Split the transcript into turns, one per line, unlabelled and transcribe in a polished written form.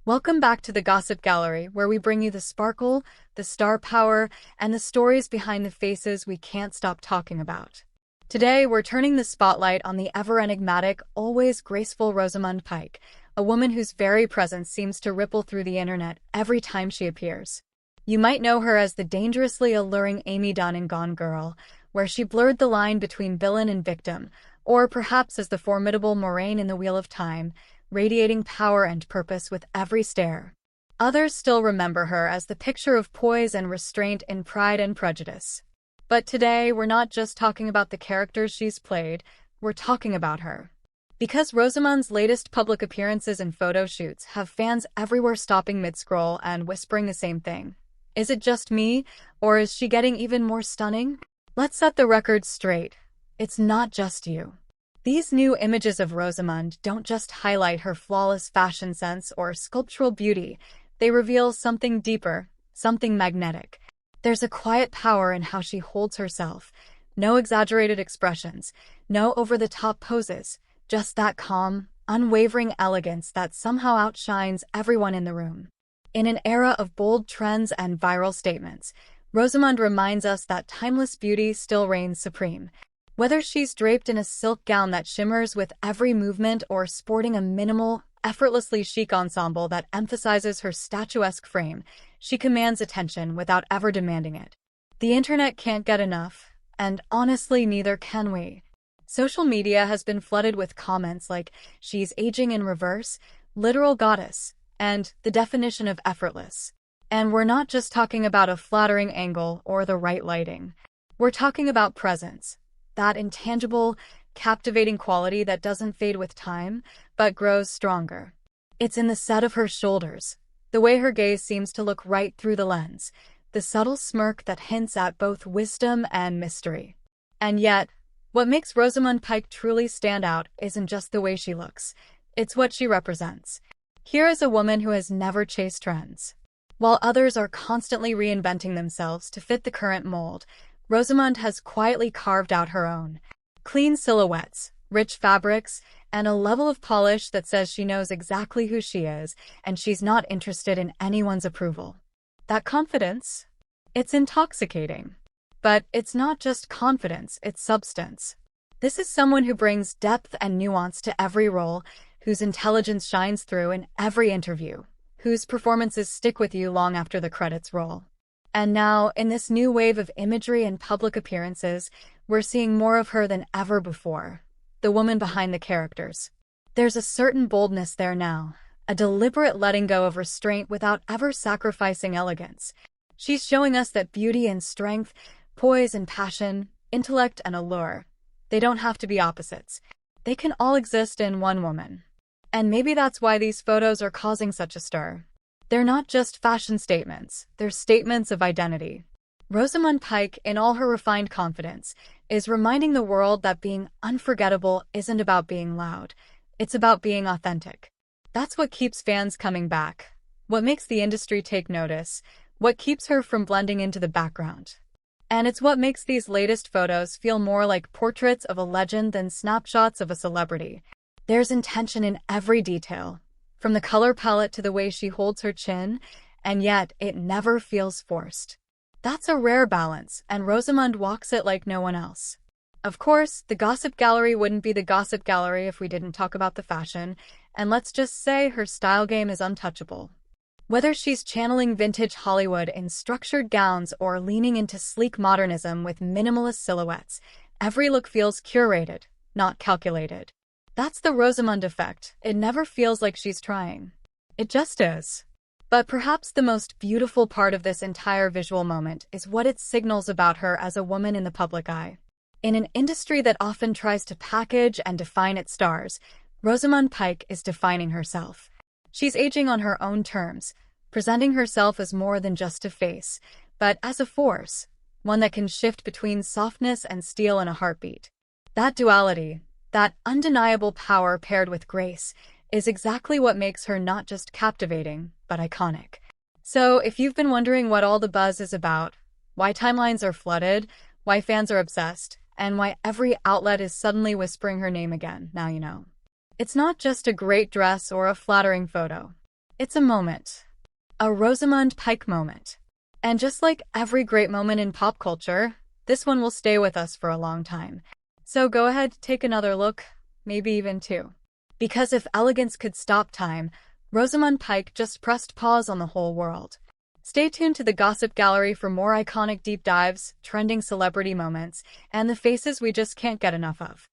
Welcome back to the Gossip Gallery, where we bring you the sparkle, the star power, and the stories behind the faces we can't stop talking about. Today, we're turning the spotlight on the ever-enigmatic, always graceful Rosamund Pike, a woman whose very presence seems to ripple through the internet every time she appears. You might know her as the dangerously alluring Amy Dunn in Gone Girl, where she blurred the line between villain and victim, or perhaps as the formidable Moraine in The Wheel of Time, radiating power and purpose with every stare. Others still remember her as the picture of poise and restraint in Pride and Prejudice. But today, we're not just talking about the characters she's played, we're talking about her. Because Rosamund's latest public appearances and photo shoots have fans everywhere stopping mid-scroll and whispering the same thing. Is it just me, or is she getting even more stunning? Let's set the record straight. It's not just you. These new images of Rosamund don't just highlight her flawless fashion sense or sculptural beauty, they reveal something deeper, something magnetic. There's a quiet power in how she holds herself. No exaggerated expressions, no over-the-top poses, just that calm, unwavering elegance that somehow outshines everyone in the room. In an era of bold trends and viral statements, Rosamund reminds us that timeless beauty still reigns supreme. Whether she's draped in a silk gown that shimmers with every movement or sporting a minimal, effortlessly chic ensemble that emphasizes her statuesque frame, she commands attention without ever demanding it. The internet can't get enough, and honestly, neither can we. Social media has been flooded with comments like, "She's aging in reverse," "literal goddess," and "the definition of effortless." And we're not just talking about a flattering angle or the right lighting. We're talking about presence. That intangible, captivating quality that doesn't fade with time, but grows stronger. It's in the set of her shoulders, the way her gaze seems to look right through the lens, the subtle smirk that hints at both wisdom and mystery. And yet, what makes Rosamund Pike truly stand out isn't just the way she looks, it's what she represents. Here is a woman who has never chased trends. While others are constantly reinventing themselves to fit the current mold, Rosamund has quietly carved out her own. Clean silhouettes, rich fabrics, and a level of polish that says she knows exactly who she is, and she's not interested in anyone's approval. That confidence? It's intoxicating. But it's not just confidence, it's substance. This is someone who brings depth and nuance to every role, whose intelligence shines through in every interview, whose performances stick with you long after the credits roll. And now, in this new wave of imagery and public appearances, we're seeing more of her than ever before. The woman behind the characters. There's a certain boldness there now, a deliberate letting go of restraint without ever sacrificing elegance. She's showing us that beauty and strength, poise and passion, intellect and allure, they don't have to be opposites. They can all exist in one woman. And maybe that's why these photos are causing such a stir. They're not just fashion statements, they're statements of identity. Rosamund Pike, in all her refined confidence, is reminding the world that being unforgettable isn't about being loud, it's about being authentic. That's what keeps fans coming back, what makes the industry take notice, what keeps her from blending into the background. And it's what makes these latest photos feel more like portraits of a legend than snapshots of a celebrity. There's intention in every detail, from the color palette to the way she holds her chin, and yet it never feels forced. That's a rare balance, and Rosamund walks it like no one else. Of course, the Gossip Gallery wouldn't be the Gossip Gallery if we didn't talk about the fashion, and let's just say her style game is untouchable. Whether she's channeling vintage Hollywood in structured gowns or leaning into sleek modernism with minimalist silhouettes, every look feels curated, not calculated. That's the Rosamund effect. It never feels like she's trying. It just is. But perhaps the most beautiful part of this entire visual moment is what it signals about her as a woman in the public eye. In an industry that often tries to package and define its stars, Rosamund Pike is defining herself. She's aging on her own terms, presenting herself as more than just a face, but as a force, one that can shift between softness and steel in a heartbeat. That duality, that undeniable power paired with grace, is exactly what makes her not just captivating, but iconic. So, if you've been wondering what all the buzz is about, why timelines are flooded, why fans are obsessed, and why every outlet is suddenly whispering her name again, now you know. It's not just a great dress or a flattering photo. It's a moment. A Rosamund Pike moment. And just like every great moment in pop culture, this one will stay with us for a long time. So go ahead, take another look, maybe even two. Because if elegance could stop time, Rosamund Pike just pressed pause on the whole world. Stay tuned to the Gossip Gallery for more iconic deep dives, trending celebrity moments, and the faces we just can't get enough of.